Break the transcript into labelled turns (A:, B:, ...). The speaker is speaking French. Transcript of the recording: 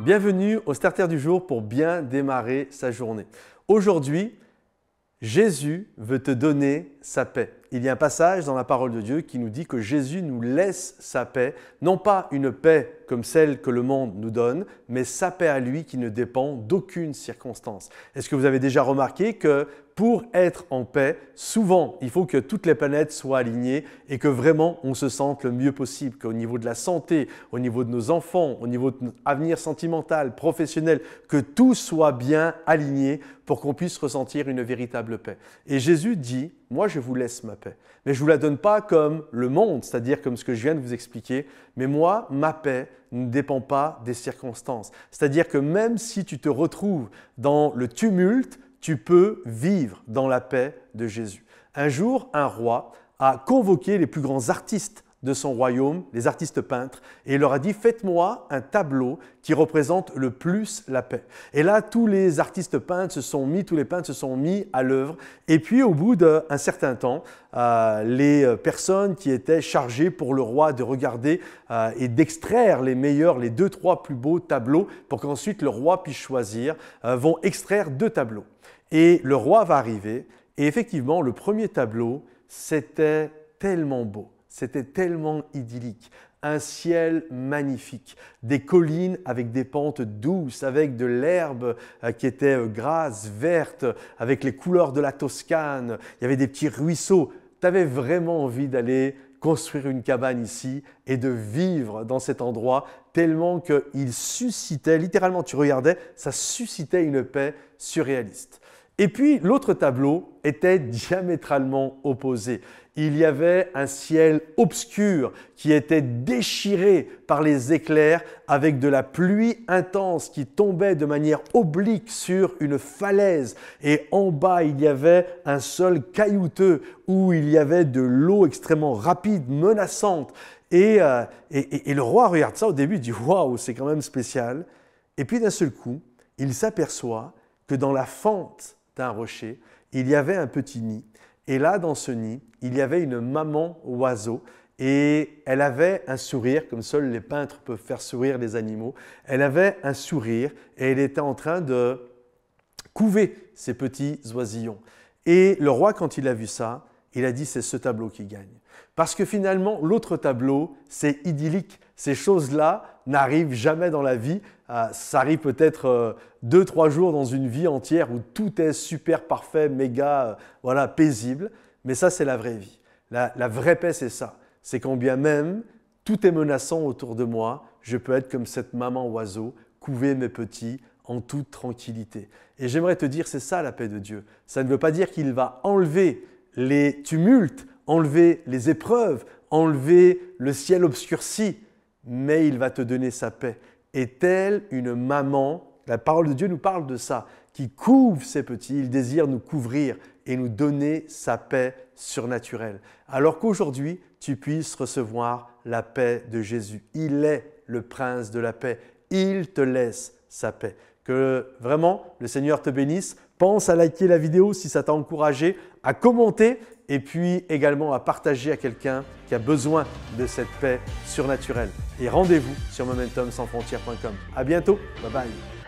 A: Bienvenue au Starter du jour pour bien démarrer sa journée. Aujourd'hui, Jésus veut te donner sa paix. Il y a un passage dans la parole de Dieu qui nous dit que Jésus nous laisse sa paix, non pas une paix comme celle que le monde nous donne, mais sa paix à lui qui ne dépend d'aucune circonstance. Est-ce que vous avez déjà remarqué que pour être en paix, souvent, il faut que toutes les planètes soient alignées et que vraiment on se sente le mieux possible, qu'au niveau de la santé, au niveau de nos enfants, au niveau de notre avenir sentimental, professionnel, que tout soit bien aligné pour qu'on puisse ressentir une véritable paix. Et Jésus dit, moi je vous laisse ma paix, mais je ne vous la donne pas comme le monde, c'est-à-dire comme ce que je viens de vous expliquer, mais moi, ma paix ne dépend pas des circonstances. C'est-à-dire que même si tu te retrouves dans le tumulte, tu peux vivre dans la paix de Jésus. Un jour, un roi a convoqué les plus grands artistes de son royaume, les artistes peintres, et il leur a dit « Faites-moi un tableau qui représente le plus la paix ». Et là, tous les artistes peintres se sont mis à l'œuvre. Et puis, au bout d'un certain temps, les personnes qui étaient chargées pour le roi de regarder et d'extraire les meilleurs, les 2-3 plus beaux tableaux pour qu'ensuite le roi puisse choisir, vont extraire 2 tableaux. Et le roi va arriver et effectivement, le premier tableau, c'était tellement beau. C'était tellement idyllique, un ciel magnifique, des collines avec des pentes douces, avec de l'herbe qui était grasse, verte, avec les couleurs de la Toscane, il y avait des petits ruisseaux. Tu avais vraiment envie d'aller construire une cabane ici et de vivre dans cet endroit tellement qu'il suscitait, littéralement tu regardais, ça suscitait une paix surréaliste. Et puis l'autre tableau était diamétralement opposé. Il y avait un ciel obscur qui était déchiré par les éclairs avec de la pluie intense qui tombait de manière oblique sur une falaise. Et en bas, il y avait un sol caillouteux où il y avait de l'eau extrêmement rapide, menaçante. Et le roi regarde ça au début, il dit « Waouh, c'est quand même spécial ». Et puis d'un seul coup, il s'aperçoit que dans la fente d'un rocher, il y avait un petit nid. Et là, dans ce nid, il y avait une maman oiseau et elle avait un sourire, comme seuls les peintres peuvent faire sourire les animaux. Elle avait un sourire et elle était en train de couver ces petits oisillons. Et le roi, quand il a vu ça, il a dit « c'est ce tableau qui gagne ». Parce que finalement, l'autre tableau, c'est idyllique. Ces choses-là n'arrivent jamais dans la vie. Ça arrive peut-être 2-3 jours dans une vie entière où tout est super parfait, méga paisible. Mais ça, c'est la vraie vie. La vraie paix, c'est ça. C'est quand bien même tout est menaçant autour de moi, je peux être comme cette maman oiseau, couver mes petits en toute tranquillité. Et j'aimerais te dire, c'est ça la paix de Dieu. Ça ne veut pas dire qu'il va enlever les tumultes, enlever les épreuves, enlever le ciel obscurci, mais il va te donner sa paix. Et telle une maman, la parole de Dieu nous parle de ça, qui couvre ses petits, il désire nous couvrir et nous donner sa paix surnaturelle. Alors qu'aujourd'hui, tu puisses recevoir la paix de Jésus. Il est le prince de la paix. Il te laisse sa paix. Que vraiment le Seigneur te bénisse. Pense à liker la vidéo si ça t'a encouragé, à commenter et puis également à partager à quelqu'un qui a besoin de cette paix surnaturelle. Et rendez-vous sur momentumsansfrontières.com. À bientôt. Bye bye.